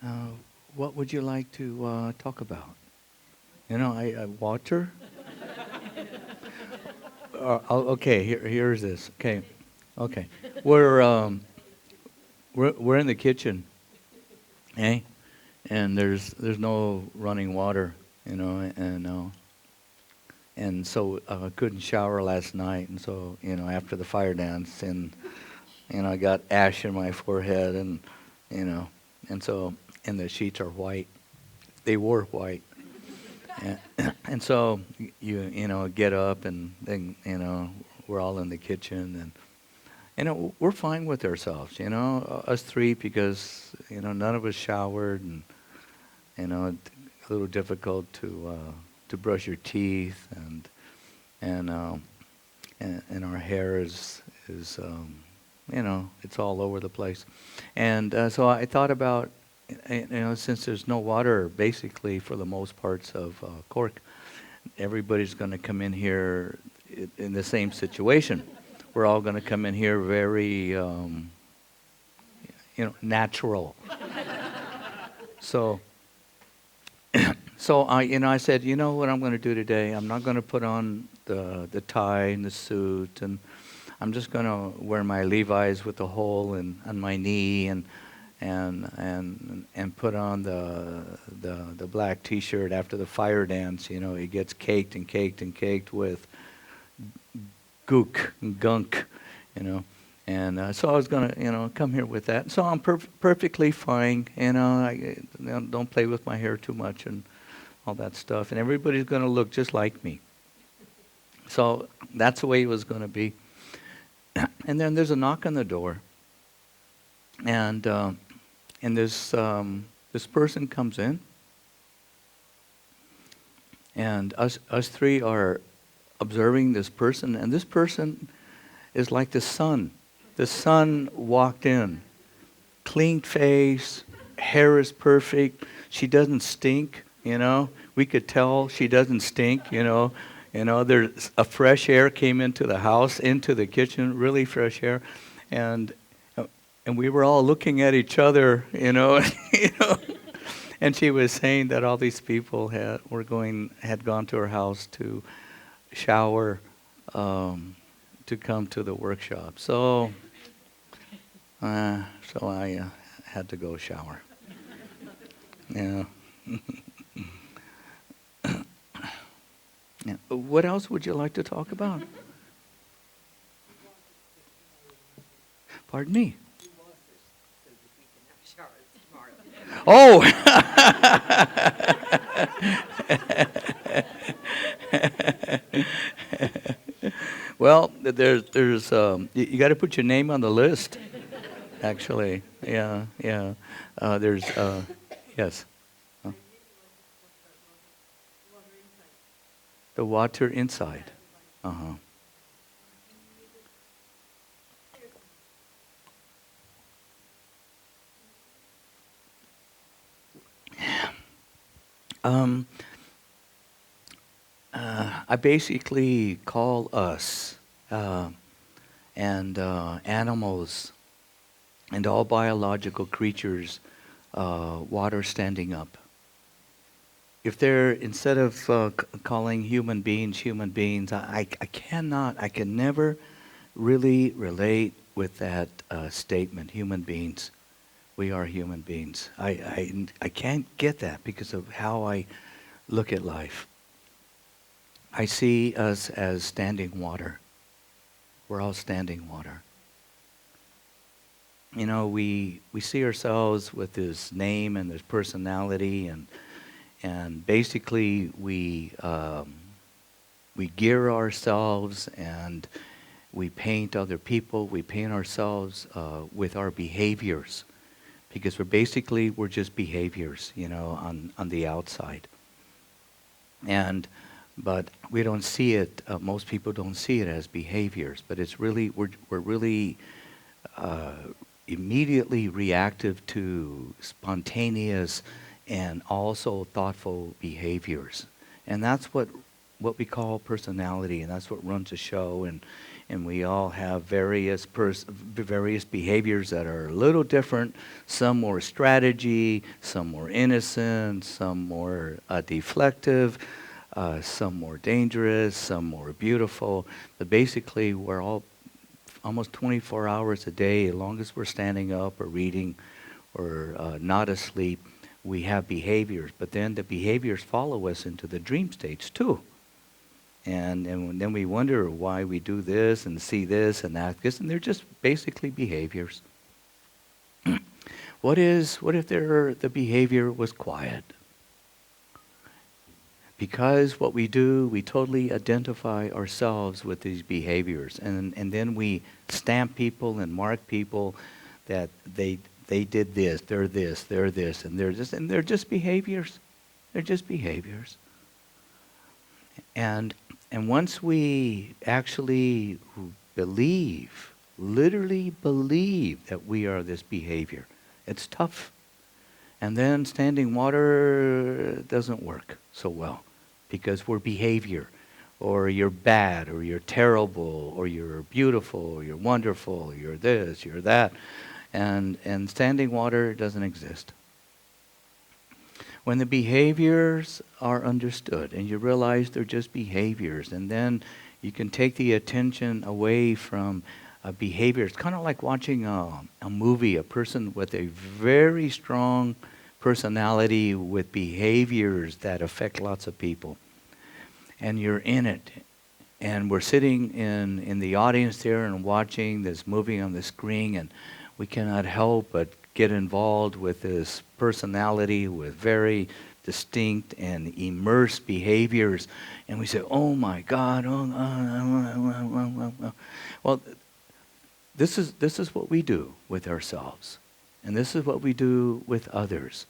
Uh, what would you like to talk about? Water. Okay, here's this. Okay, okay. We're um, we're in the kitchen, eh? And there's no running water, and so I couldn't shower last night, and so after the fire dance, and I got ash in my forehead, and you know, and so and the sheets are white. They were white. And, and so get up, and then we're all in the kitchen, and we're fine with ourselves, us three, because none of us showered, and a little difficult to brush your teeth, and our hair is it's all over the place. And so I thought about, since there's no water basically for the most parts of Cork, everybody's going to come in here in the same situation. We're all going to come in here very, natural. So, I said, what I'm going to do today? I'm not going to put on the tie and the suit, and I'm just going to wear my Levi's with the hole on my knee, and put on the black T-shirt after the fire dance. It gets caked and caked and caked with gook and gunk, so I was gonna come here with that. So I'm perfectly fine. I don't play with my hair too much and all that stuff. And everybody's gonna look just like me. So that's the way it was gonna be. And then there's a knock on the door, and this person comes in, and us three are observing this person, and this person is like the sun. The sun walked in, clean face, hair is perfect. She doesn't stink. We could tell she doesn't stink. There's a fresh air came into the house, into the kitchen, really fresh air, and we were all looking at each other, And she was saying that all these people had gone to her house to shower, to come to the workshop. So I had to go shower. Yeah. Yeah. What else would you like to talk about? Pardon me. Oh. Well, there's you got to put your name on the list. Actually, yeah. There's yes. Uh, the water inside. Uh-huh. Um, I basically call us and animals and all biological creatures water standing up. If they're, instead of calling human beings, I can never really relate with that statement, human beings. We are human beings. I can't get that because of how I look at life. I see us as standing water. We're all standing water. We see ourselves with this name and this personality, and basically we gear ourselves, and we paint other people. We paint ourselves with our behaviors, because we're just behaviors, on the outside. But we don't see it. Most people don't see it as behaviors, but it's really we're really immediately reactive to spontaneous and also thoughtful behaviors, and that's what what we call personality, and that's what runs the show. And we all have various behaviors that are a little different. Some more strategy, some more innocent, some more deflective, some more dangerous, some more beautiful. But basically, we're all almost 24 hours a day, as long as we're standing up or reading or not asleep, we have behaviors. But then the behaviors follow us into the dream states too. And then we wonder why we do this and see this and that, and they're just basically behaviors. What if the behavior was quiet? Because what we do, we totally identify ourselves with these behaviors. And then we stamp people and mark people that they did this, they're this, and they're just behaviors. They're just behaviors. And once we actually believe, literally believe that we are this behavior, it's tough. And then standing water doesn't work so well because we're behavior, or you're bad, or you're terrible, or you're beautiful, or you're wonderful, you're this, you're that. And standing water doesn't exist. When the behaviors are understood and you realize they're just behaviors, and then you can take the attention away from behavior. It's kind of like watching a movie, a person with a very strong personality with behaviors that affect lots of people. And you're in it. And we're sitting in the audience there and watching this movie on the screen, and we cannot help but get involved with this personality with very distinct and immersed behaviors. And we say, oh my God. Well, this is what we do with ourselves. And this is what we do with others.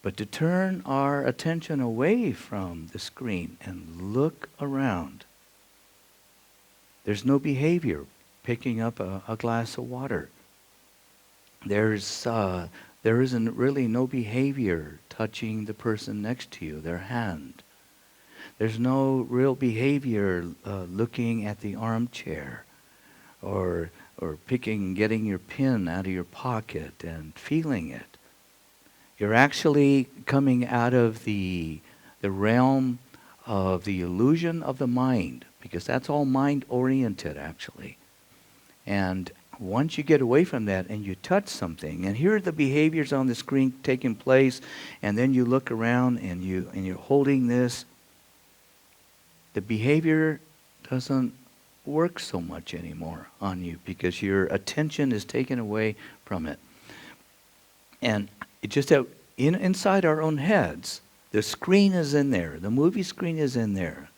But to turn our attention away from the screen and look around, there's no behavior picking up a glass of water. There isn't really no behavior touching the person next to you, their hand. There's no real behavior looking at the armchair or getting your pen out of your pocket and feeling it. You're actually coming out of the realm of the illusion of the mind, because that's all mind-oriented actually. And once you get away from that and you touch something, and here are the behaviors on the screen taking place, and then you look around and you're holding this, the behavior doesn't work so much anymore on you because your attention is taken away from it. And it just inside our own heads, the screen is in there, the movie screen is in there,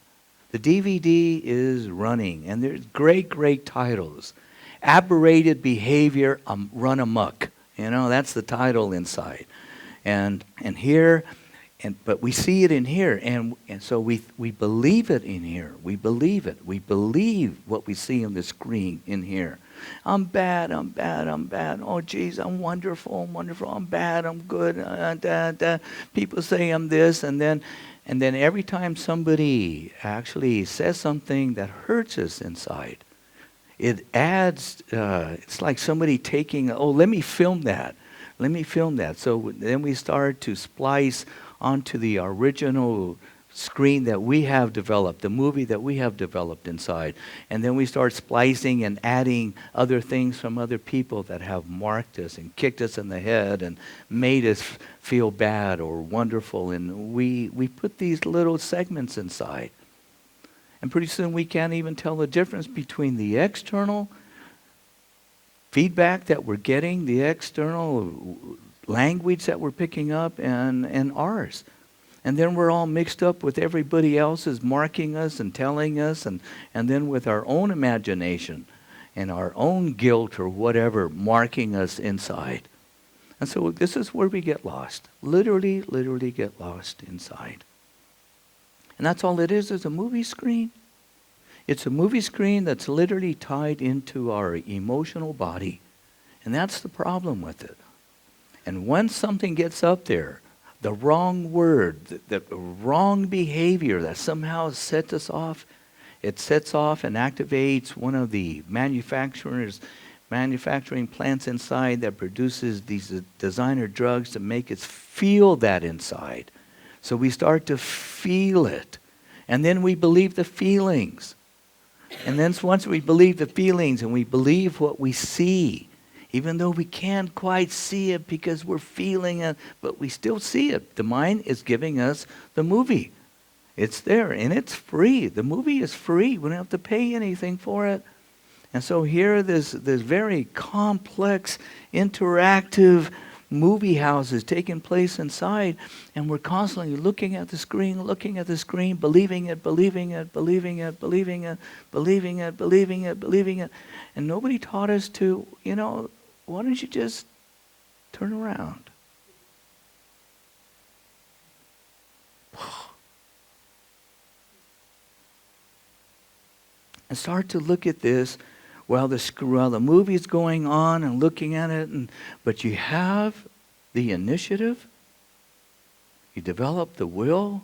the DVD is running, and there's great titles. Aberrated behavior run amok. That's the title inside. And here, but we see it in here, and so we believe it in here. We believe it. We believe what we see on the screen in here. I'm bad. Oh, geez, I'm wonderful. I'm bad. I'm good. People say I'm this, and then every time somebody actually says something that hurts us inside, it adds. It's like somebody taking. Let me film that. So then we start to splice onto the original screen that we have developed, the movie that we have developed inside. And then we start splicing and adding other things from other people that have marked us and kicked us in the head and made us feel bad or wonderful. And we put these little segments inside. And pretty soon we can't even tell the difference between the external feedback that we're getting, the external language that we're picking up, and ours. And then we're all mixed up with everybody else's marking us and telling us, and then with our own imagination and our own guilt or whatever marking us inside. And so this is where we get lost. Literally get lost inside. And that's all it is a movie screen. It's a movie screen that's literally tied into our emotional body. And that's the problem with it. And once something gets up there, the wrong word, the wrong behavior that somehow sets us off. It sets off and activates one of the manufacturing plants inside that produces these designer drugs to make us feel that inside. So we start to feel it. And then we believe the feelings. And then once we believe the feelings and we believe what we see, even though we can't quite see it because we're feeling it, but we still see it. The mind is giving us the movie. It's there, and it's free. The movie is free. We don't have to pay anything for it. And so here, this very complex, interactive movie house is taking place inside, and we're constantly looking at the screen, believing it, and nobody taught us to, why don't you just turn around? And start to look at this while the movie's going on and looking at it. But you have the initiative. You develop the will,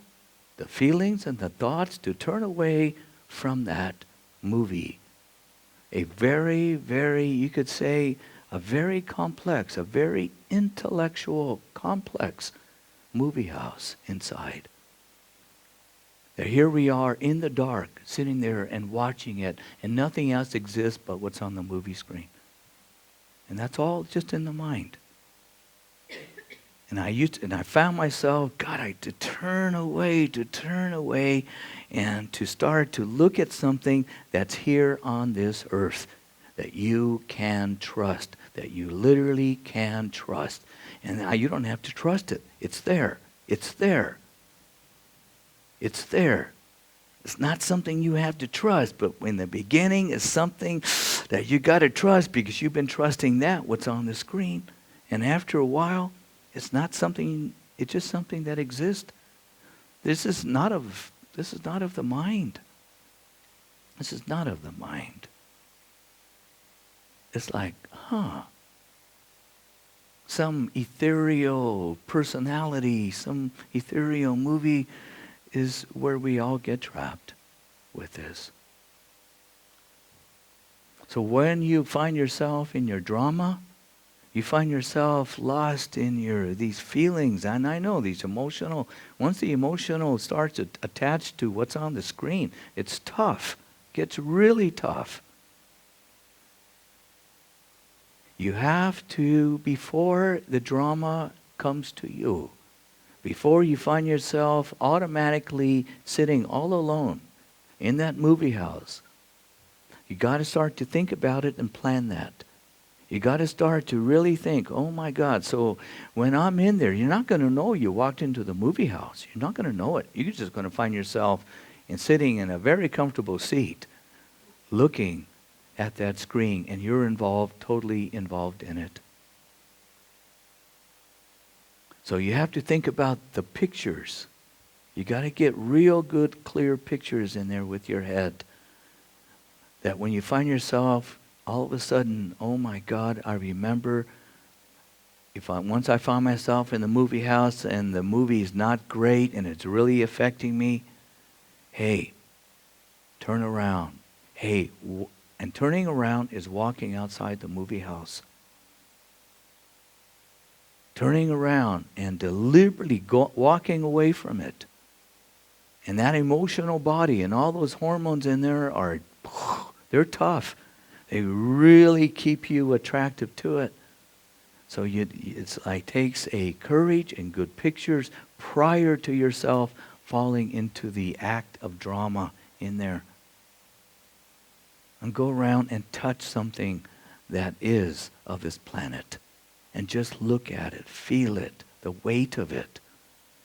the feelings, and the thoughts to turn away from that movie. A very, very, you could say, a very complex, a very intellectual, complex movie house inside. That here we are in the dark, sitting there and watching it, and nothing else exists but what's on the movie screen. And that's all just in the mind. And I found myself, God, I had to turn away, and to start to look at something that's here on this earth that you can trust, that you literally can trust. And now you don't have to trust it. It's there. It's there. It's there. It's not something you have to trust, but in the beginning, it's something that you got to trust because you've been trusting that, what's on the screen. And after a while, it's not something, it's just something that exists. This is not of the mind. This is not of the mind. It's like, some ethereal personality, some ethereal movie is where we all get trapped with this. So when you find yourself in your drama, you find yourself lost in these feelings, and I know these emotional, once the emotional starts attached to what's on the screen, it's tough, gets really tough. You have to, before the drama comes to you, before you find yourself automatically sitting all alone in that movie house, you got to start to think about it and plan that. You got to start to really think, oh my God, so when I'm in there, you're not going to know you walked into the movie house. You're not going to know it. You're just going to find yourself sitting in a very comfortable seat, looking at that screen, and you're totally involved in it. So you have to think about the pictures. You got to get real good, clear pictures in there with your head. That when you find yourself, all of a sudden, oh my God, I remember once I found myself in the movie house and the movie is not great and it's really affecting me, hey, turn around. Hey, and turning around is walking outside the movie house. Turning around and deliberately walking away from it. And that emotional body and all those hormones in there they're tough. They really keep you attractive to it. So it's like takes a courage and good pictures prior to yourself falling into the act of drama in there. And go around and touch something that is of this planet. And just look at it, feel it, the weight of it,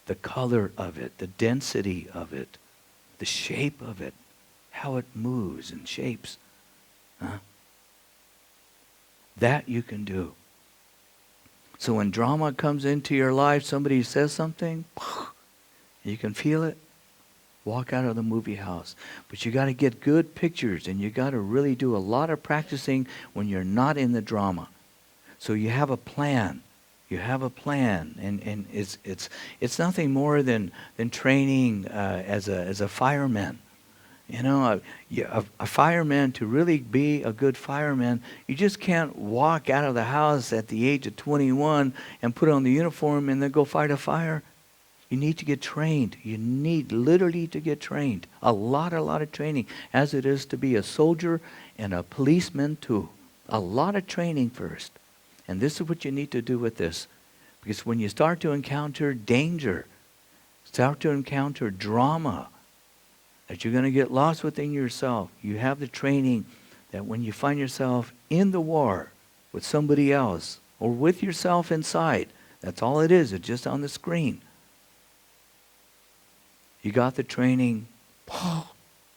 the color of it, the density of it, the shape of it, how it moves and shapes. That you can do. So when drama comes into your life, somebody says something, you can feel it, walk out of the movie house. But you got to get good pictures, and you got to really do a lot of practicing when you're not in the drama. So you have a plan. You have a plan, and it's nothing more than training as a fireman. You know, a fireman, to really be a good fireman, you just can't walk out of the house at the age of 21 and put on the uniform and then go fight a fire. You need to get trained. You need literally to get trained. A lot of training, as it is to be a soldier and a policeman too. A lot of training first. And this is what you need to do with this. Because when you start to encounter danger, start to encounter drama, that you're going to get lost within yourself, you have the training that when you find yourself in the war with somebody else or with yourself inside, that's all it is. It's just on the screen. You got the training,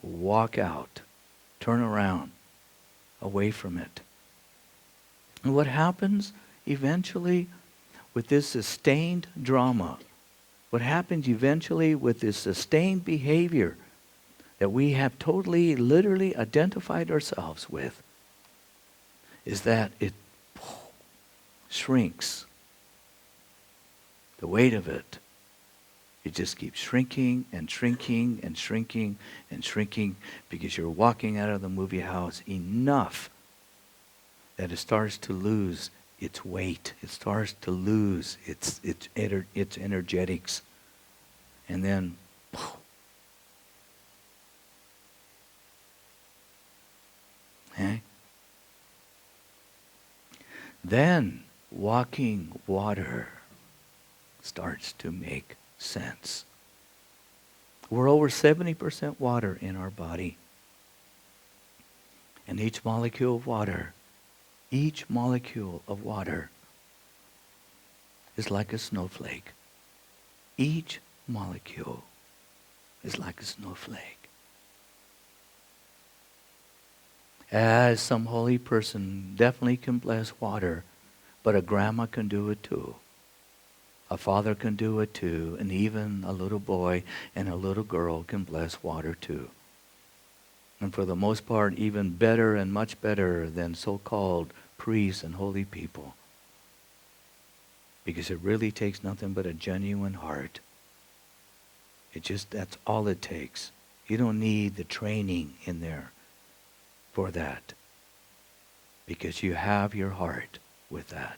walk out, turn around, away from it. And what happens eventually with this sustained drama, what happens eventually with this sustained behavior that we have totally, literally identified ourselves with, is that it shrinks. The weight of it. It just keeps shrinking and shrinking and shrinking and shrinking because you're walking out of the movie house enough that it starts to lose its weight. It starts to lose its energetics. And then then walking water starts to make sense. We're over 70% water in our body. And each molecule of water is like a snowflake. Each molecule is like a snowflake. As some holy person definitely can bless water, but a grandma can do it too. A father can do it too, and even a little boy and a little girl can bless water too. And for the most part, even better and much better than so-called priests and holy people. Because it really takes nothing but a genuine heart. That's all it takes. You don't need the training in there for that. Because you have your heart with that.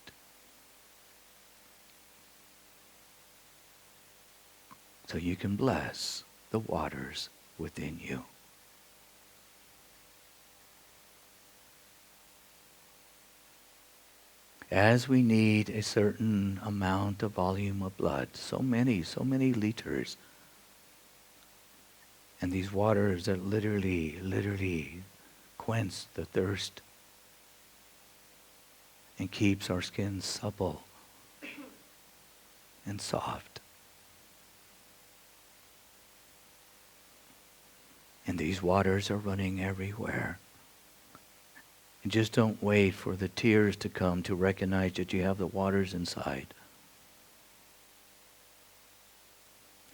So you can bless the waters within you. As we need a certain amount of volume of blood, so many liters, and these waters that literally quench the thirst and keeps our skin supple and soft. And these waters are running everywhere. And just don't wait for the tears to come to recognize that you have the waters inside.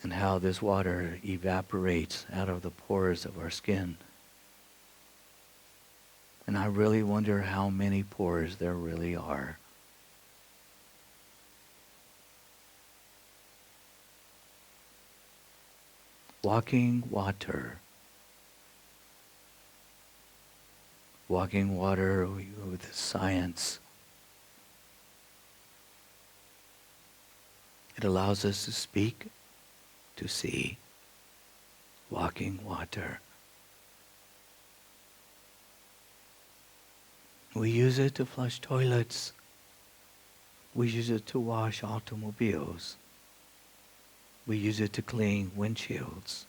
And how this water evaporates out of the pores of our skin. And I really wonder how many pores there really are. Walking water. Walking water with science. It allows us to speak, to see. Walking water. We use it to flush toilets. We use it to wash automobiles. We use it to clean windshields.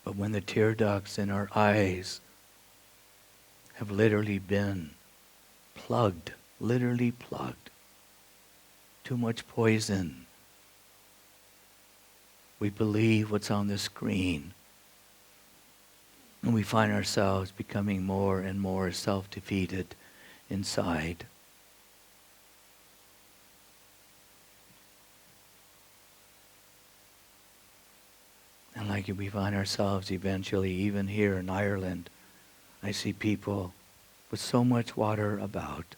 But when the tear ducts in our eyes have literally been plugged, too much poison, we believe what's on the screen. And we find ourselves becoming more and more self-defeated inside. And like we find ourselves eventually, even here in Ireland, I see people with so much water about,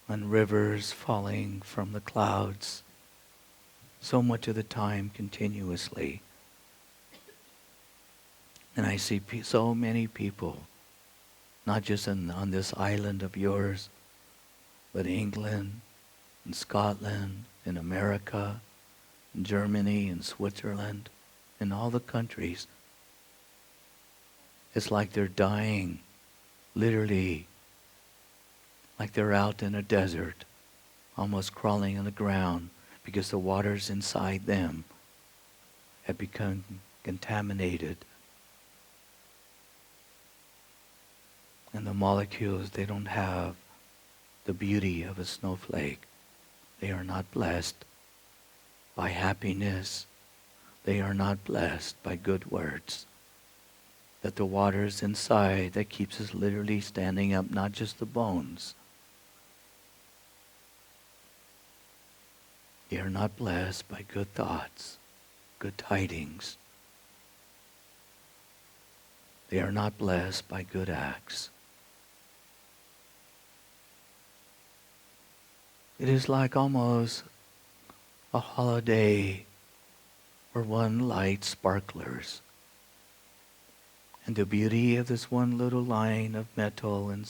and rivers falling from the clouds so much of the time continuously. And I see so many people, not just on this island of yours, but England and Scotland and America and Germany and Switzerland and all the countries. It's like they're dying, literally, like they're out in a desert, almost crawling on the ground, because the waters inside them have become contaminated. And the molecules, they don't have the beauty of a snowflake. They are not blessed by happiness. They are not blessed by good words. That the waters inside that keeps us literally standing up, not just the bones. They are not blessed by good thoughts, good tidings. They are not blessed by good acts. It is like almost a holiday where one lights sparklers. And the beauty of this one little line of metal and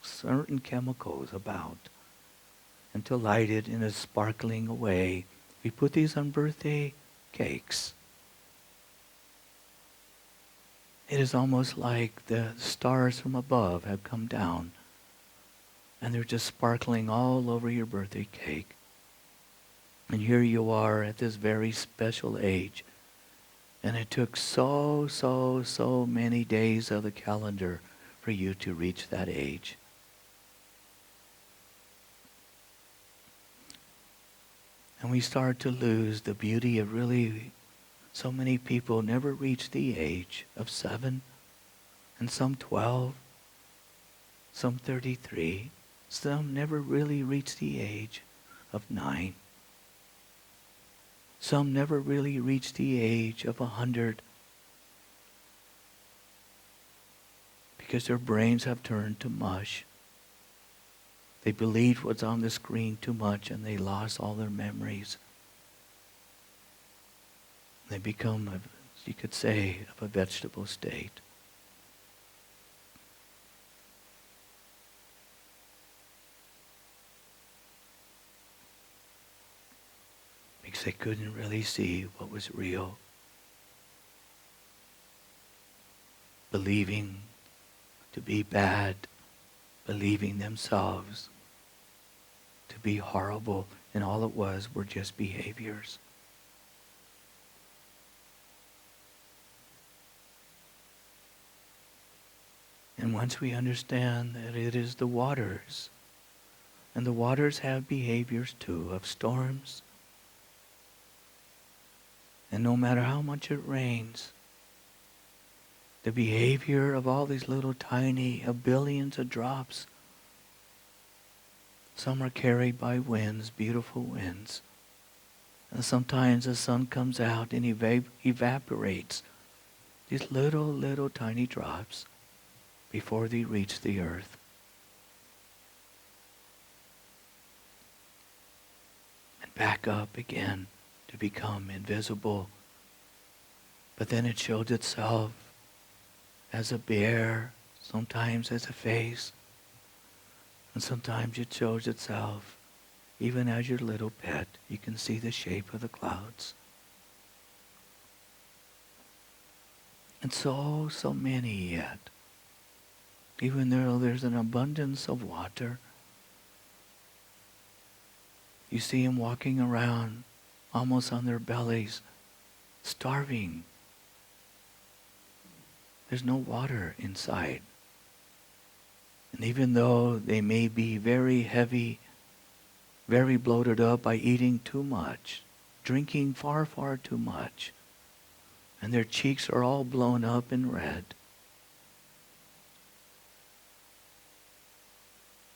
certain chemicals about. And to light it in a sparkling way, we put these on birthday cakes. It is almost like the stars from above have come down, and they're just sparkling all over your birthday cake. And here you are at this very special age. And it took so many days of the calendar for you to reach that age. And we start to lose the beauty of really, so many people never reach the age of 7, and some 12, some 33. Some never really reach the age of 9. Some never really reach the age of 100 because their brains have turned to mush. They believed what's on the screen too much and they lost all their memories. They become, you could say, of a vegetable state. Because they couldn't really see what was real. Believing to be bad, believing themselves to be horrible, and all it was were just behaviors. And once we understand that it is the waters, and the waters have behaviors too, of storms, and no matter how much it rains, the behavior of all these little tiny, billions of drops, some are carried by winds, beautiful winds. And sometimes the sun comes out and evaporates these little tiny drops before they reach the earth. And back up again to become invisible. But then it shows itself as a bear, sometimes as a face, and sometimes it shows itself even as your little pet. You can see the shape of the clouds. And so many yet. Even though there's an abundance of water, you see them walking around almost on their bellies, starving. There's no water inside. And even though they may be very heavy, very bloated up by eating too much, drinking far too much, and their cheeks are all blown up and red.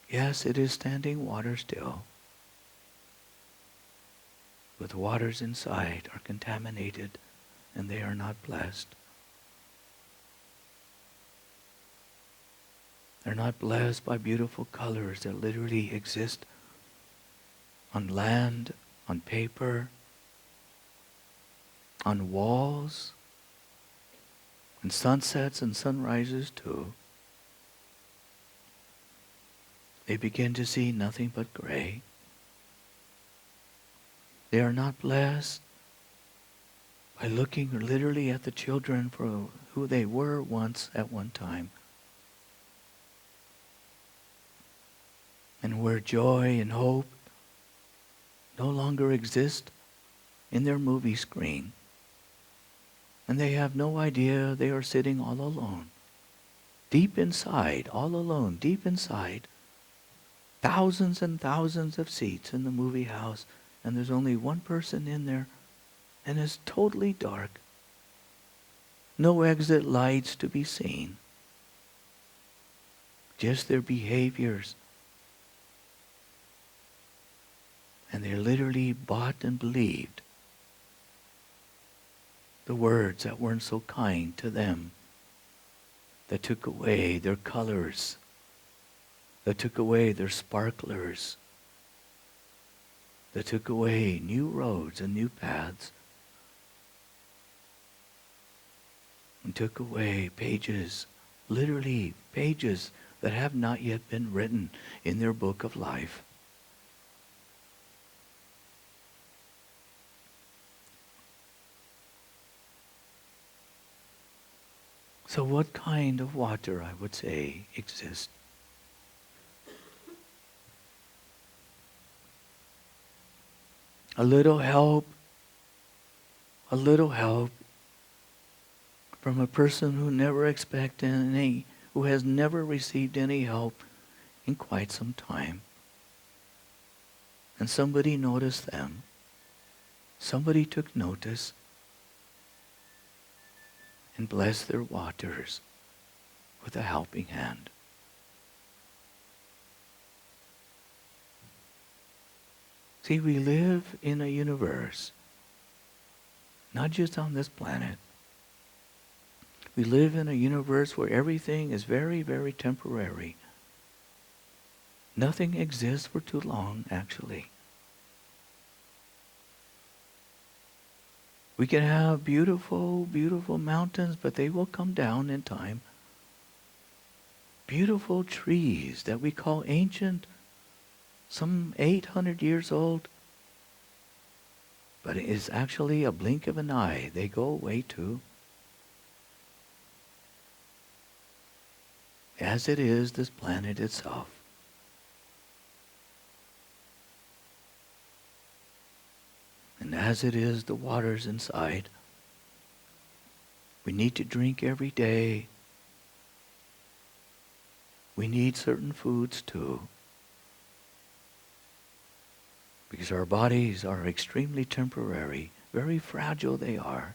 Yes, it is standing water still, but the waters inside are contaminated and they are not blessed. They're not blessed by beautiful colors that literally exist on land, on paper, on walls, and sunsets and sunrises too. They begin to see nothing but gray. They are not blessed by looking literally at the children for who they were once at one time. And where joy and hope no longer exist in their movie screen. And they have no idea they are sitting all alone. Deep inside, all alone, deep inside. Thousands and thousands of seats in the movie house, and there's only one person in there, and it's totally dark. No exit lights to be seen. Just their behaviors. And they literally bought and believed the words that weren't so kind to them, that took away their colors, that took away their sparklers, that took away new roads and new paths, and took away pages, literally pages that have not yet been written in their book of life. So what kind of water, I would say, exists? A little help from a person who never expected any, who has never received any help in quite some time. And somebody noticed them. Somebody took notice and blessed their waters with a helping hand. See, we live in a universe, not just on this planet. We live in a universe where everything is very, very temporary. Nothing exists for too long, actually. We can have beautiful, beautiful mountains, but they will come down in time. Beautiful trees that we call ancient, some 800 years old. But it is actually a blink of an eye. They go away too. As it is this planet itself. And as it is the waters inside, we need to drink every day. We need certain foods too. Because our bodies are extremely temporary, very fragile they are.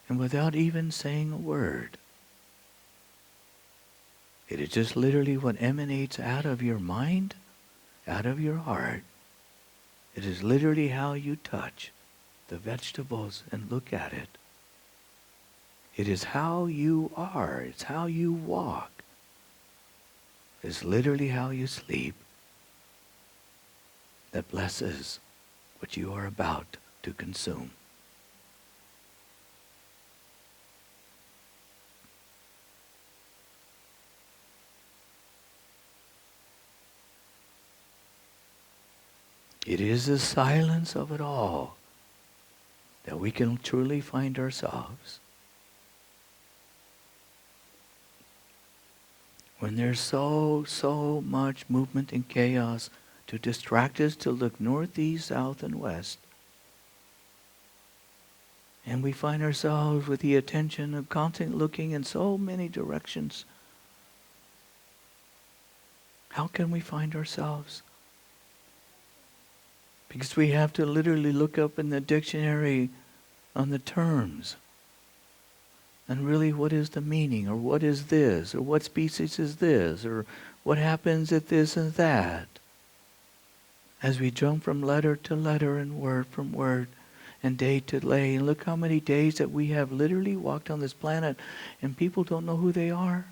And without even saying a word, it is just literally what emanates out of your mind, out of your heart. It is literally how you touch the vegetables and look at it. It is how you are. It's how you walk. It's literally how you sleep that blesses what you are about to consume. It is the silence of it all that we can truly find ourselves. When there's so much movement and chaos to distract us to look north, east, south, and west, and we find ourselves with the attention of constantly looking in so many directions, how can we find ourselves? Because we have to literally look up in the dictionary on the terms. And really, what is the meaning? Or what is this? Or what species is this? Or what happens at this and that? As we jump from letter to letter and word from word. and day to day. And look how many days that we have literally walked on this planet and people don't know who they are.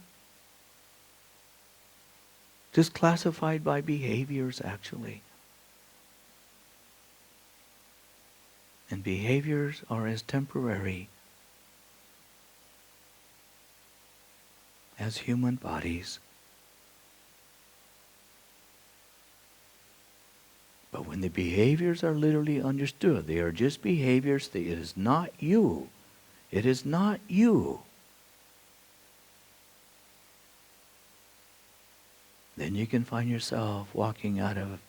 Just classified by behaviors, actually. And behaviors are as temporary as human bodies. But when the behaviors are literally understood, they are just behaviors. It is not you. It is not you. Then you can find yourself walking out of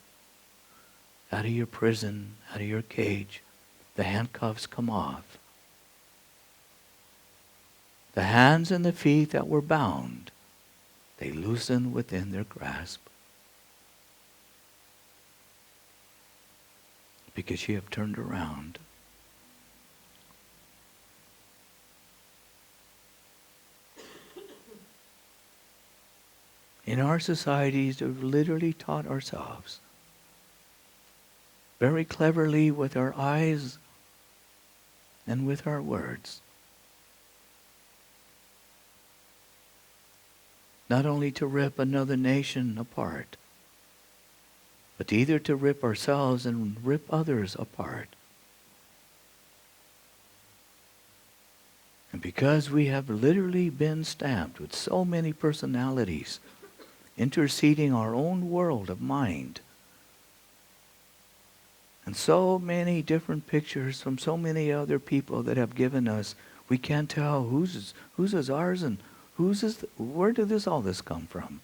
your prison, out of your cage. The handcuffs come off. The hands and the feet that were bound, they loosen within their grasp. Because you have turned around. In our societies, we've literally taught ourselves very cleverly with our eyes and with our words. Not only to rip another nation apart, but either to rip ourselves and rip others apart. And because we have literally been stamped with so many personalities, interceding our own world of mind, and so many different pictures from so many other people that have given us, we can't tell whose is ours and where did all this come from?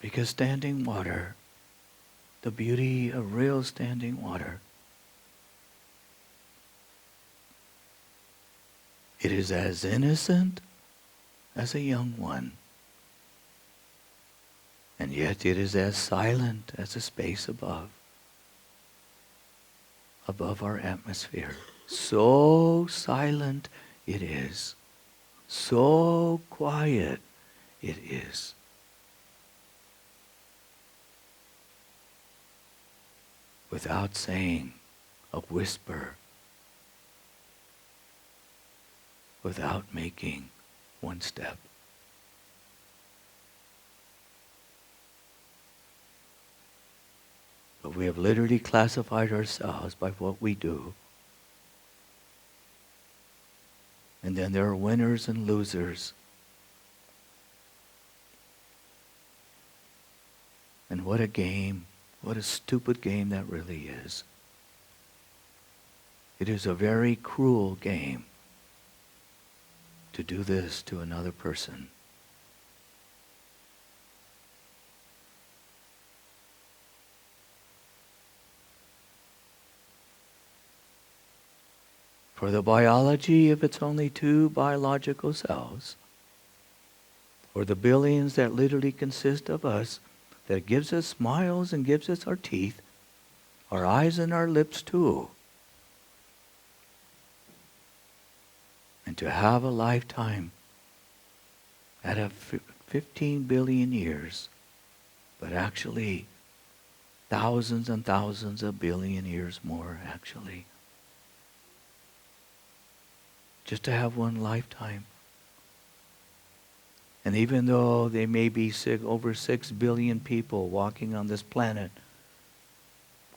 Because standing water, the beauty of real standing water, it is as innocent as a young one. And yet it is as silent as the space above our atmosphere. So silent it is. So quiet it is. Without saying a whisper, without making one step. But we have literally classified ourselves by what we do. And then there are winners and losers. And what a game, what a stupid game that really is. It is a very cruel game to do this to another person. For the biology, if it's only 2 biological cells, or the billions that literally consist of us, that gives us smiles and gives us our teeth, our eyes and our lips too. And to have a lifetime at a 15 billion years, but actually thousands and thousands of billion years more actually. Just to have one lifetime. And even though there may be over 6 billion people walking on this planet,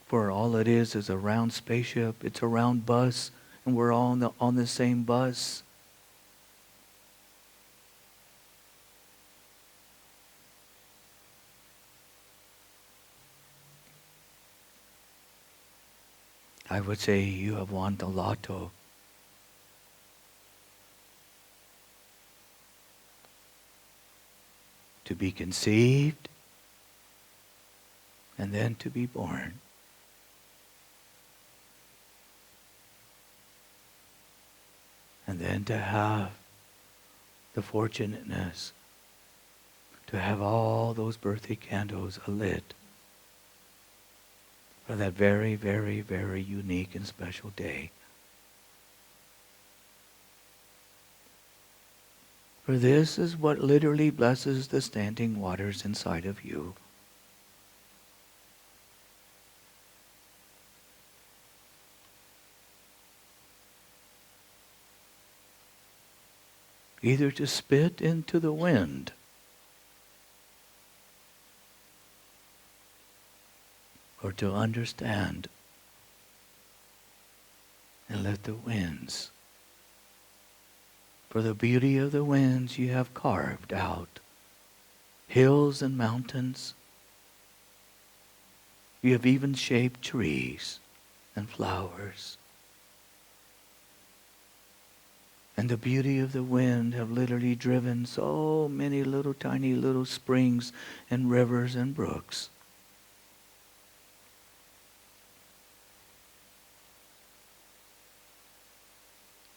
for all it is a round spaceship, it's a round bus, and we're all on the same bus. I would say you have won the lotto. To be conceived and then to be born. And then to have the fortunateness to have all those birthday candles alit for that very, very, very unique and special day. For this is what literally blesses the standing waters inside of you. either to spit into the wind or to understand and let the winds. For the beauty of the winds you have carved out hills and mountains. You have even shaped trees and flowers. And the beauty of the wind have literally driven so many little tiny little springs and rivers and brooks.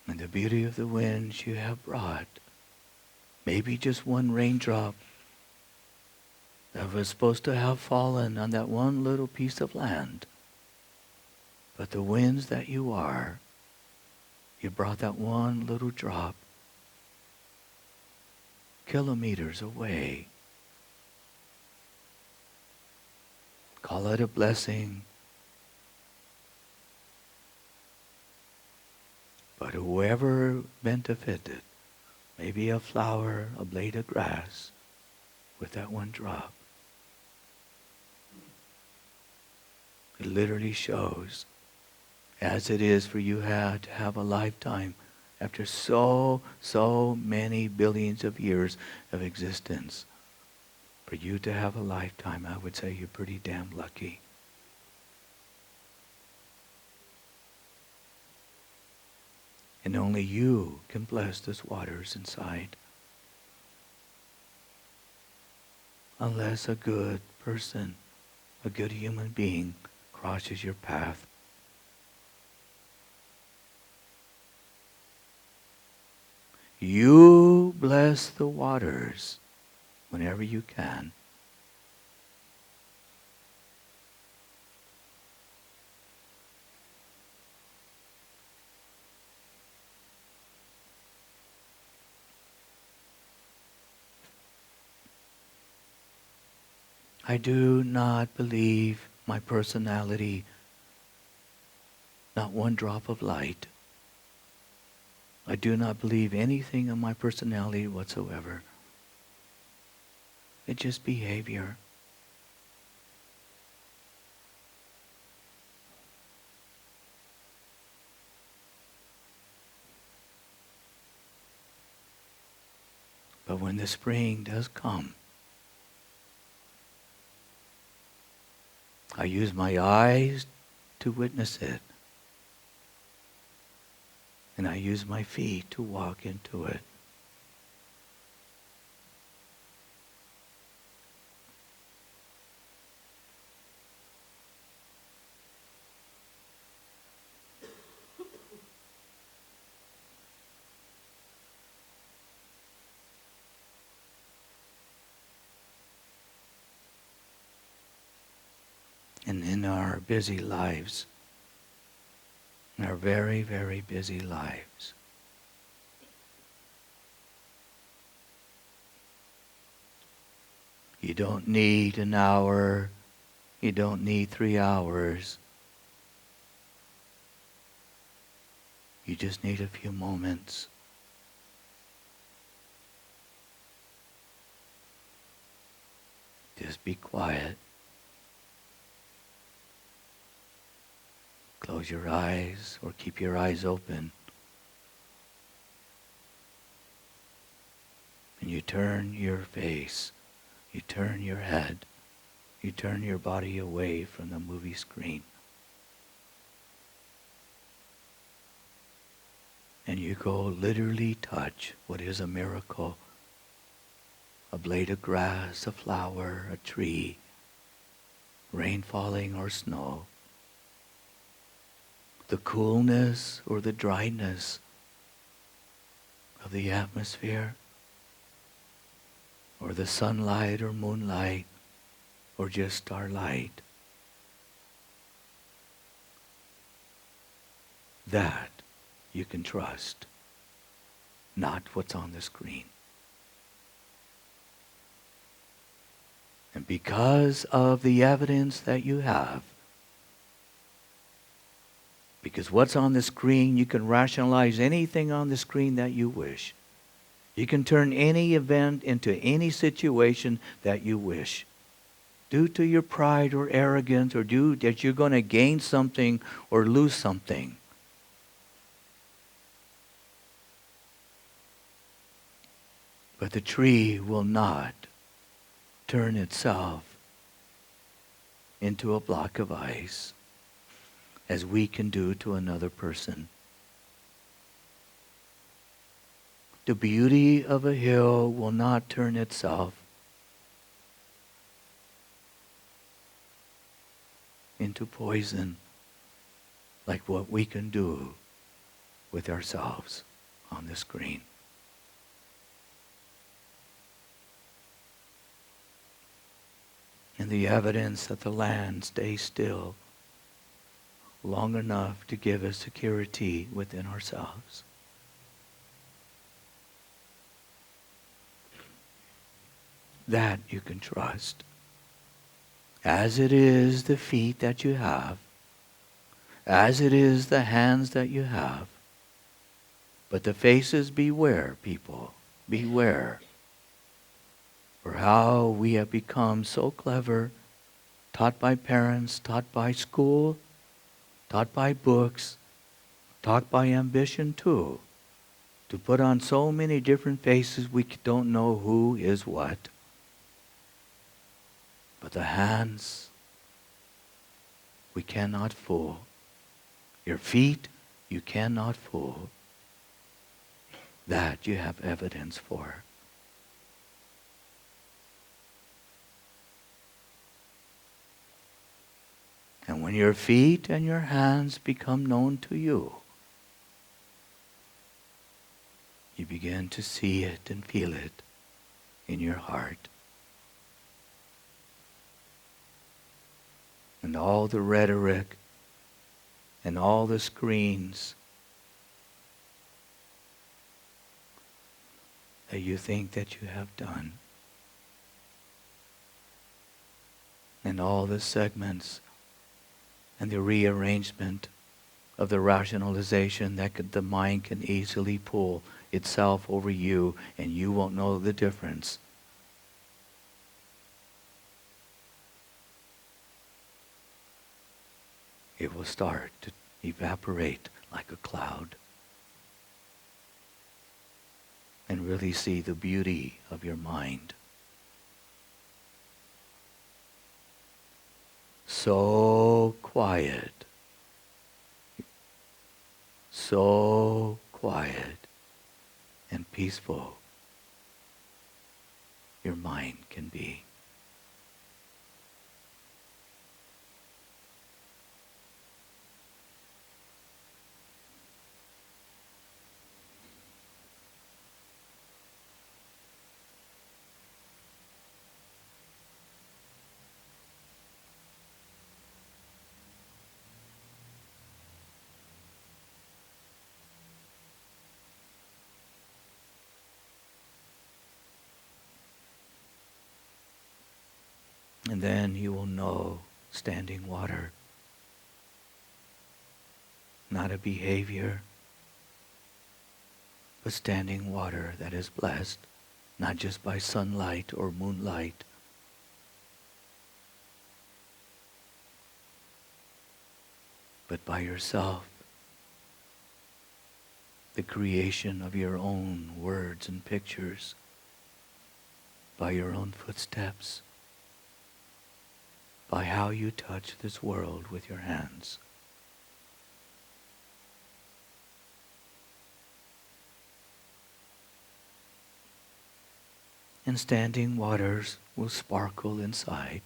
And the beauty of the winds you have brought, maybe just one raindrop that was supposed to have fallen on that one little piece of land. But the winds that you are, you brought that one little drop kilometers away. Call it a blessing. But whoever benefited, maybe a flower, a blade of grass, with that one drop, it literally shows, as it is for you to have a lifetime after so many billions of years of existence. For you to have a lifetime, I would say you're pretty damn lucky. And only you can bless those waters inside. Unless a good person, a good human being crosses your path. You bless the waters whenever you can. I do not believe my personality, not one drop of light. I do not believe anything in my personality whatsoever. It's just behavior. But when the spring does come, I use my eyes to witness it. And I use my feet to walk into it. And in our busy lives, in our very, very busy lives, you don't need an hour, you don't need 3 hours. You just need a few moments. Just be quiet. Close your eyes or keep your eyes open. And you turn your face, you turn your head, you turn your body away from the movie screen. And you go literally touch what is a miracle. A blade of grass, a flower, a tree, rain falling or snow. The coolness or the dryness of the atmosphere, or the sunlight or moonlight, or just starlight. That you can trust, not what's on the screen. And because of the evidence that you have, because what's on the screen, you can rationalize anything on the screen that you wish. You can turn any event into any situation that you wish. Due to your pride or arrogance, or due that you're going to gain something or lose something. But the tree will not turn itself into a block of ice as we can do to another person. The beauty of a hill will not turn itself into poison like what we can do with ourselves on the screen. And the evidence that the land stays still long enough to give us security within ourselves. That you can trust. As it is the feet that you have, as it is the hands that you have. But the faces, beware, people, beware. For how we have become so clever, taught by parents, taught by school, taught by books, taught by ambition too, to put on so many different faces we don't know who is what. But the hands, we cannot fool. Your feet, you cannot fool. That you have evidence for. And when your feet and your hands become known to you, you begin to see it and feel it in your heart. And all the rhetoric and all the screens that you think that you have done, and all the segments and the rearrangement of the rationalization that the mind can easily pull itself over you, and you won't know the difference. It will start to evaporate like a cloud. And really see the beauty of your mind. So quiet. So quiet and peaceful your mind can be. And then you will know standing water, not a behavior, but standing water that is blessed, not just by sunlight or moonlight, but by yourself, the creation of your own words and pictures, by your own footsteps, by how you touch this world with your hands. And standing waters will sparkle inside,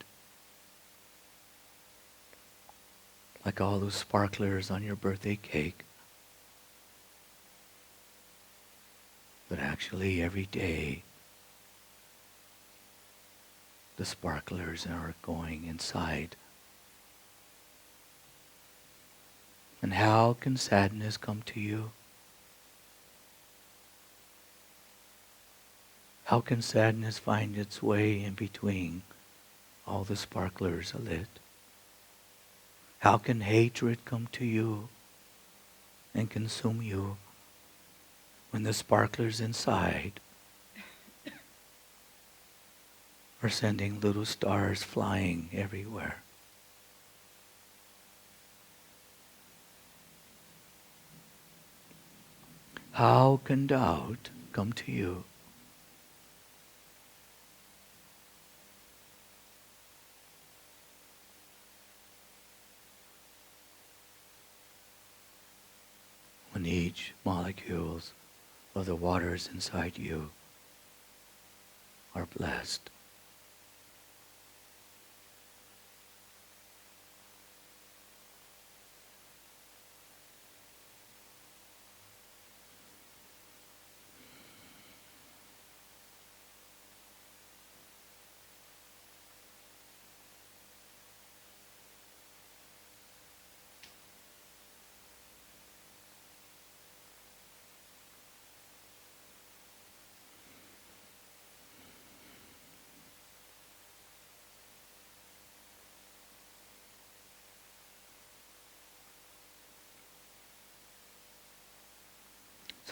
like all those sparklers on your birthday cake. But actually every day, the sparklers are going inside. And how can sadness come to you? How can sadness find its way in between all the sparklers alit? How can hatred come to you and consume you when the sparklers inside or sending little stars flying everywhere. How can doubt come to you? When each molecules of the waters inside you are blessed.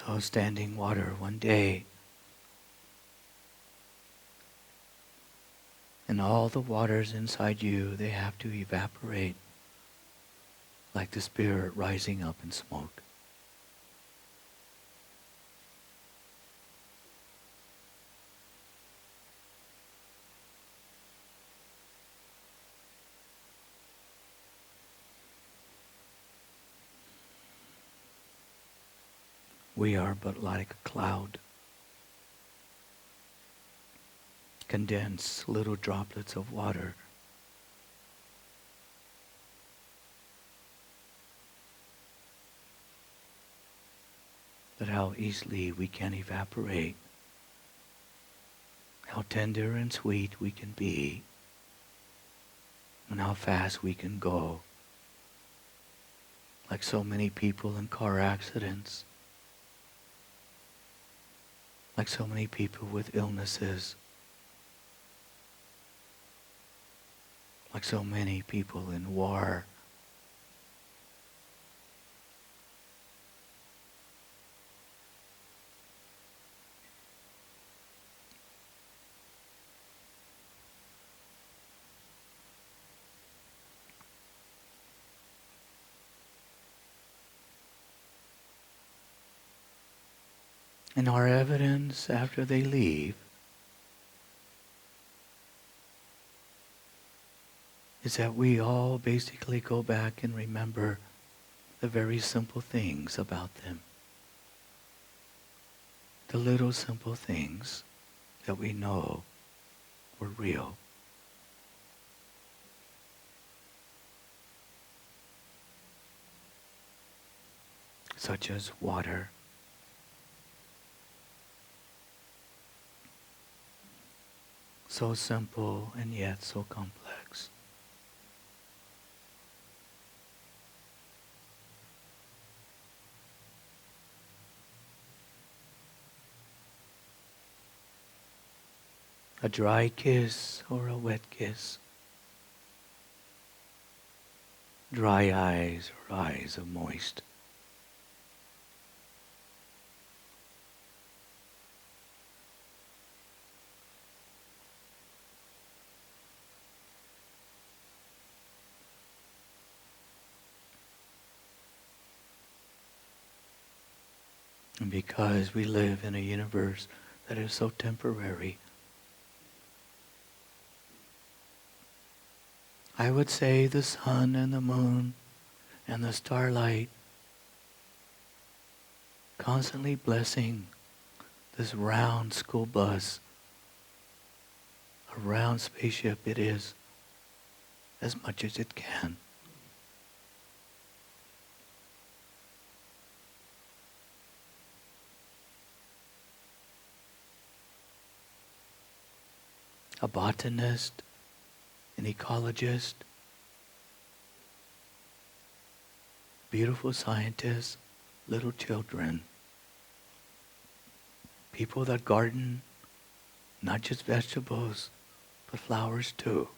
So standing water one day, and all the waters inside you, they have to evaporate like the spirit rising up in smoke. We are but like a cloud. Condensed little droplets of water. But how easily we can evaporate. How tender and sweet we can be. And how fast we can go. Like so many people in car accidents. Like so many people with illnesses. Like so many people in war. And our evidence after they leave is that we all basically go back and remember the very simple things about them. The little simple things that we know were real. Such as water. So simple and yet so complex. A dry kiss or a wet kiss. Dry eyes or eyes of moist. And because we live in a universe that is so temporary, I would say the sun and the moon and the starlight constantly blessing this round school bus, a round spaceship it is, as much as it can. A botanist, an ecologist, beautiful scientists, little children, people that garden, not just vegetables, but flowers too.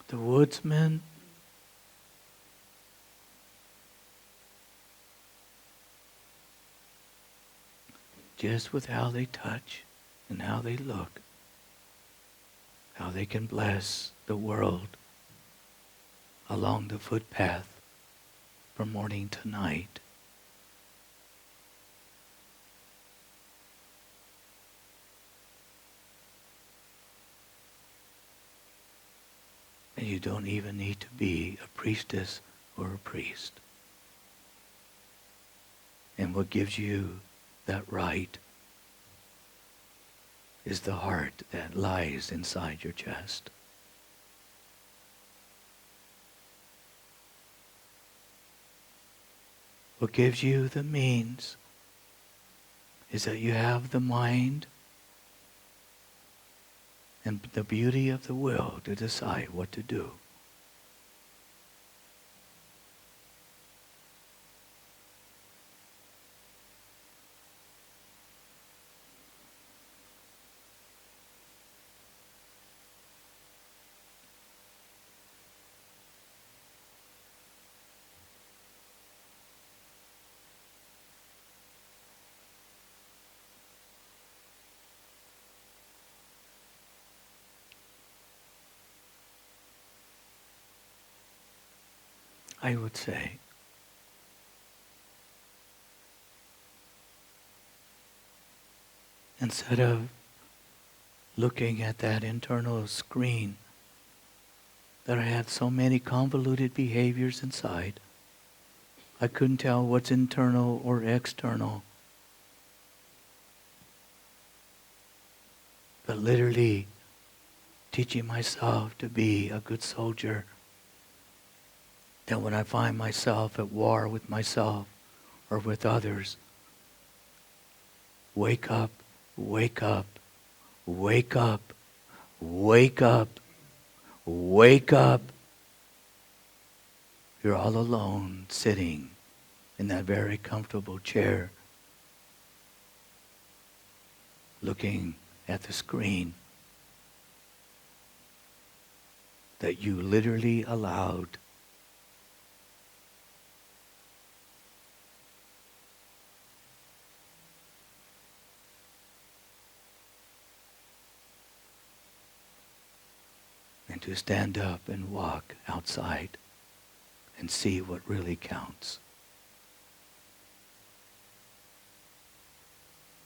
The woodsman, just with how they touch, and how they look, how they can bless the world along the footpath from morning to night. And you don't even need to be a priestess or a priest. And what gives you that right is the heart that lies inside your chest. What gives you the means is that you have the mind and the beauty of the will to decide what to do. I would say, instead of looking at that internal screen that I had so many convoluted behaviors inside, I couldn't tell what's internal or external. But literally teaching myself to be a good soldier, that when I find myself at war with myself or with others, wake up, wake up, wake up, wake up, wake up. You're all alone sitting in that very comfortable chair, looking at the screen that you literally allowed and to stand up and walk outside and see what really counts.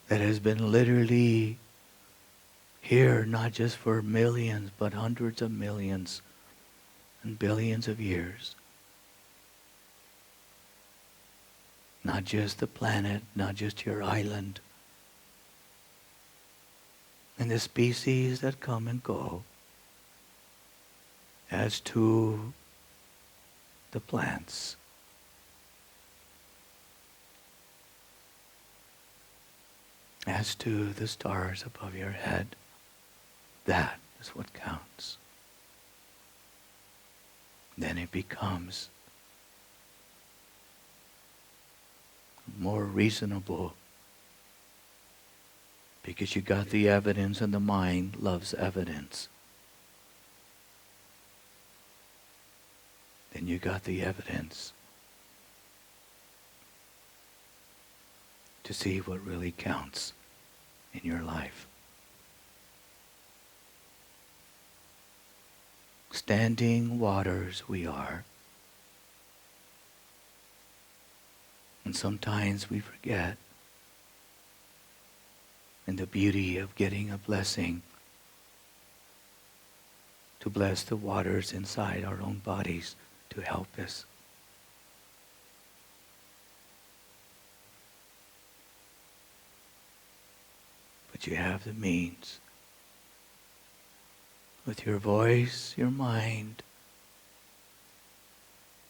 That has been literally here not just for millions, but hundreds of millions and billions of years. Not just the planet, not just your island, and the species that come and go, as to the plants. As to the stars above your head. That is what counts. Then it becomes more reasonable, because you got the evidence, and the mind loves evidence. Then you got the evidence to see what really counts in your life. Standing waters we are. And sometimes we forget in the beauty of getting a blessing to bless the waters inside our own bodies to help us. But you have the means. With your voice, your mind,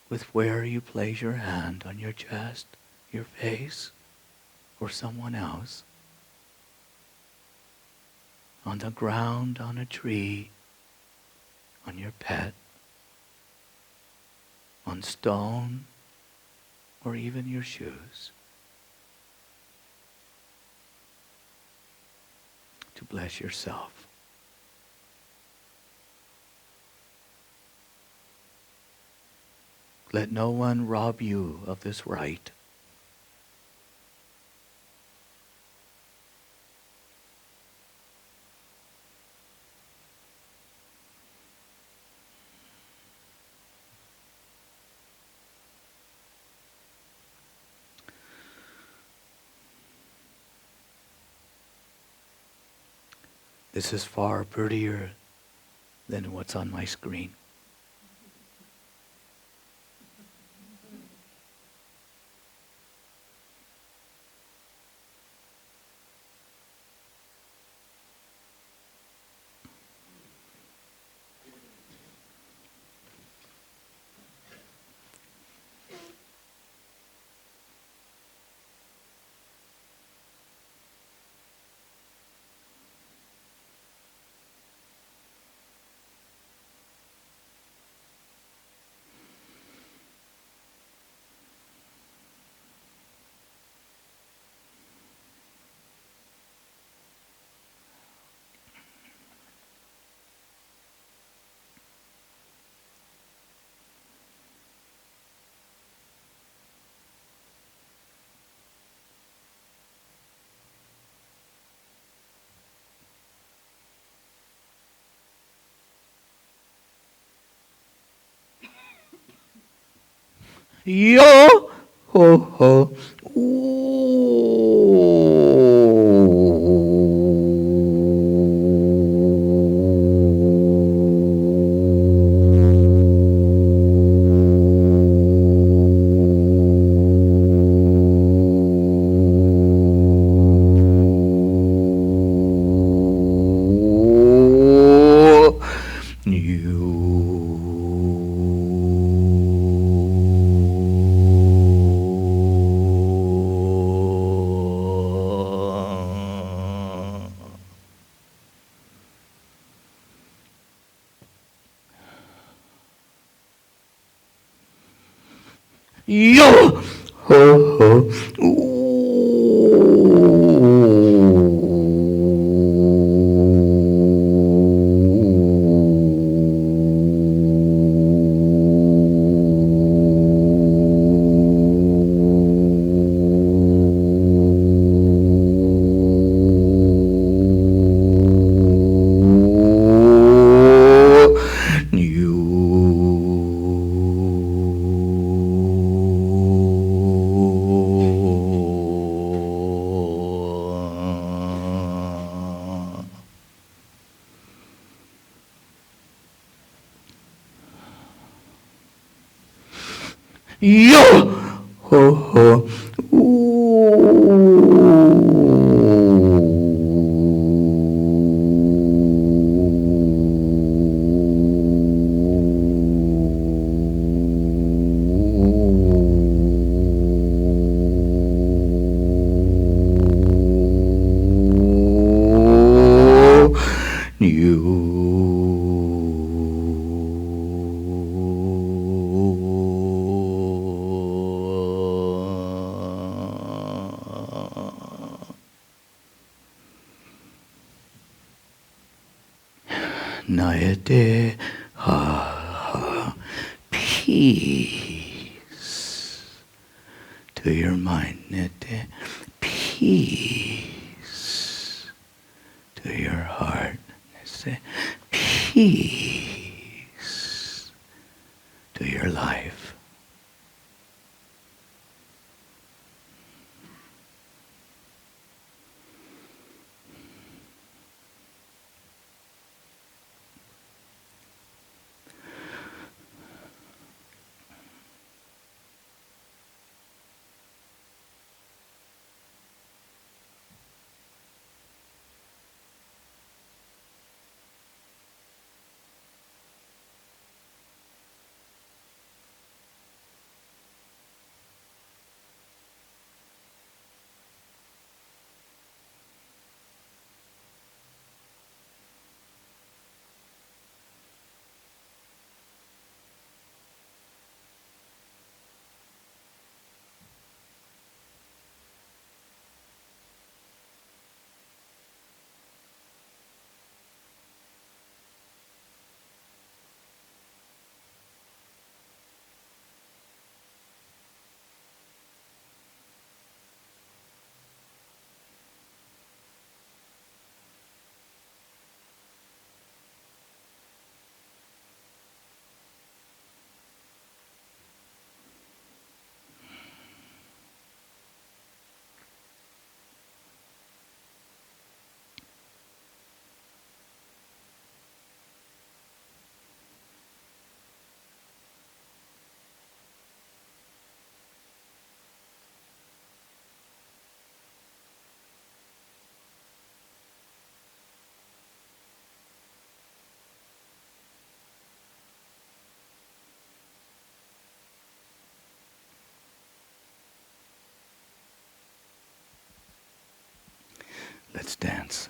with where you place your hand on your chest, your face, or someone else, on the ground, on a tree, on your pet, on stone, or even your shoes, to bless yourself. Let no one rob you of this right. This is far prettier than what's on my screen. Yo ho ho. Yo ho ho. Yo ho ho. Naete ha ha. Peace to your mind. Nete. Peace to your heart. Nete. Peace to your life. Let's dance.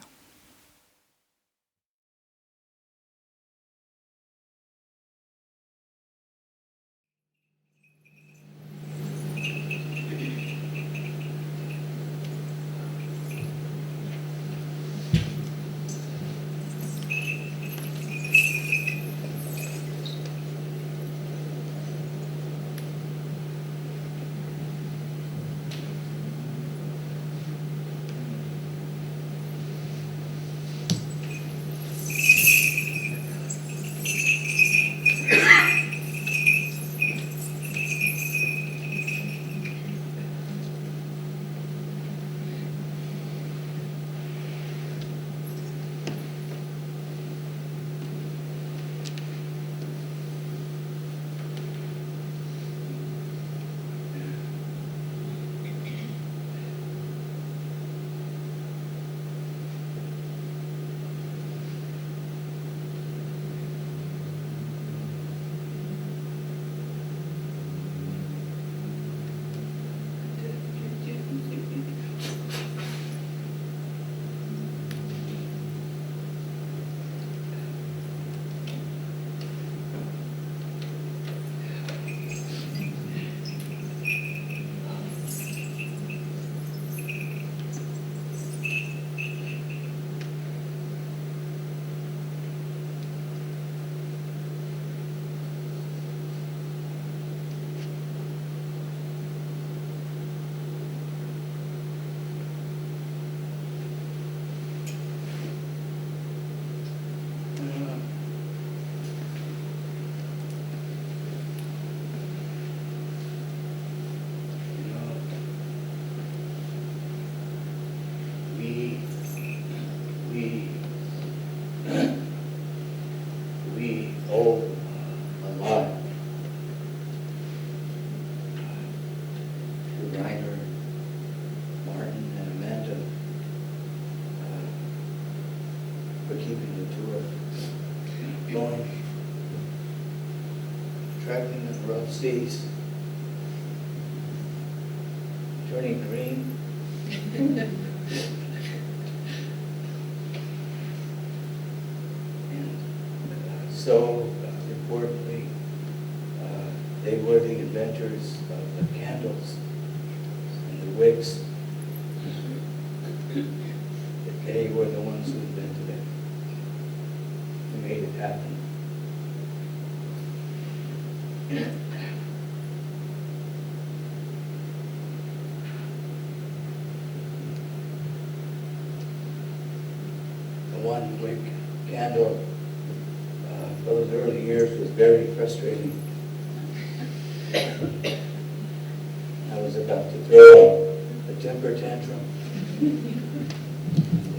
We owe a lot to Reiner, Martin, and Amanda for keeping the tour going, traveling in the rough seas, turning green. So importantly, they were the inventors of the candles and the wicks. They were the ones who invented it, who made it happen. The one wick candle those early years was very frustrating. I was about to throw a temper tantrum.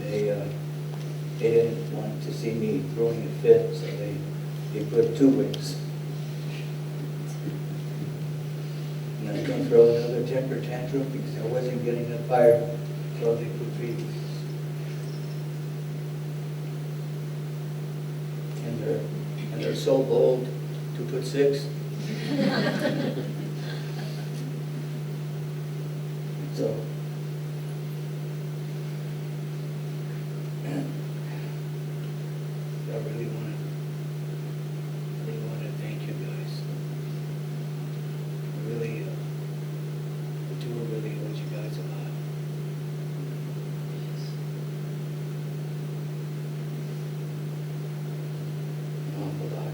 They didn't want to see me throwing a fit, so they put 2 wicks. And I was going to throw another temper tantrum because I wasn't getting the fire, so they put 3 wicks. And they're so bold to put 6. So, I really want to thank you guys. Really, the tour really owes you guys a lot. An awful lot.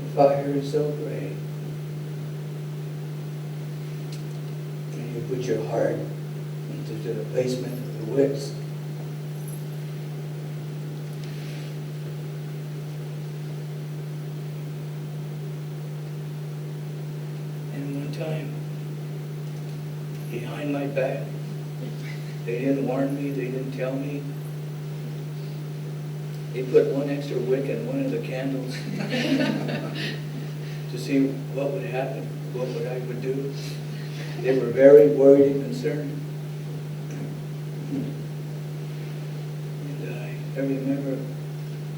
The fire is so great. When you put your heart into the placement of the wicks, and one time, behind my back, they didn't warn me, they didn't tell me. They put 1 extra wick in one of the candles to see what would happen, what I would do. They were very worried and concerned. And I remember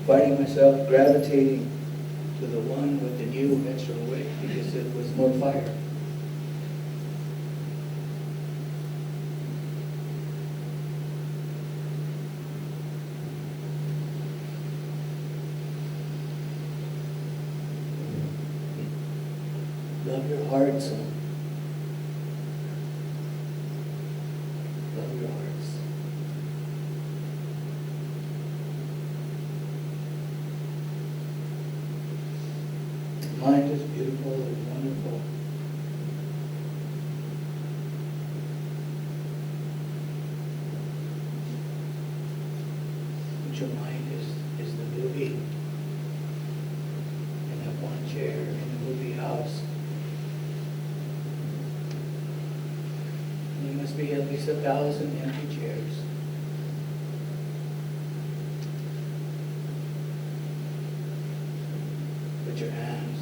finding myself gravitating to the one with the new extra wick because it was more fire. love your hearts. Love your hearts. The mind is beautiful and wonderful. But your mind is the movie. In that one chair in the movie house. There must be at least 1,000 empty chairs. But your hands,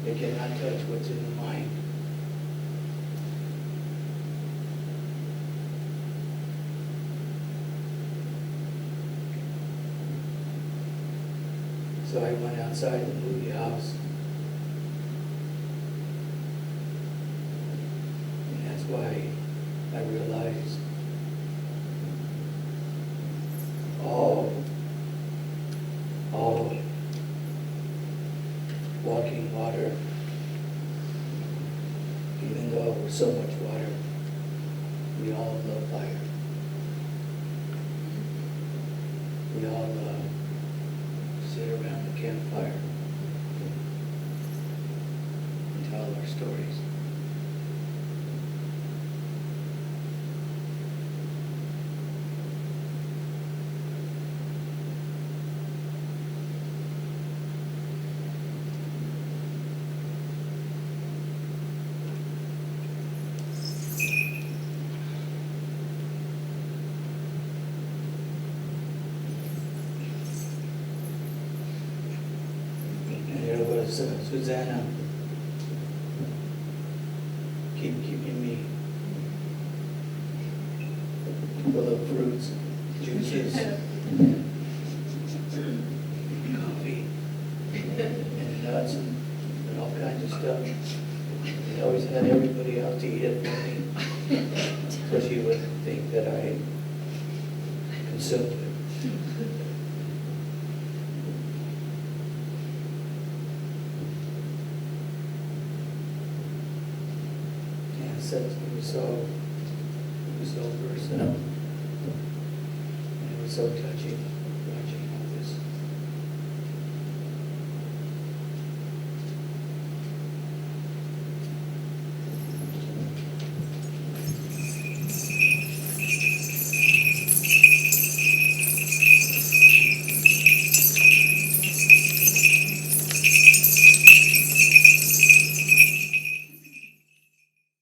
they cannot touch what's in the mind. So I went outside the movie house. And that's why I realized all walking water, even though it was so much water, we all love fire. We all sit around the campfire and tell our stories. Susanna, keeping me full of fruits, juices, coffee, and nuts, and all kinds of stuff. She always had everybody out to eat it for me, so she would think that I consumed it. It was so personal, and it was so touching.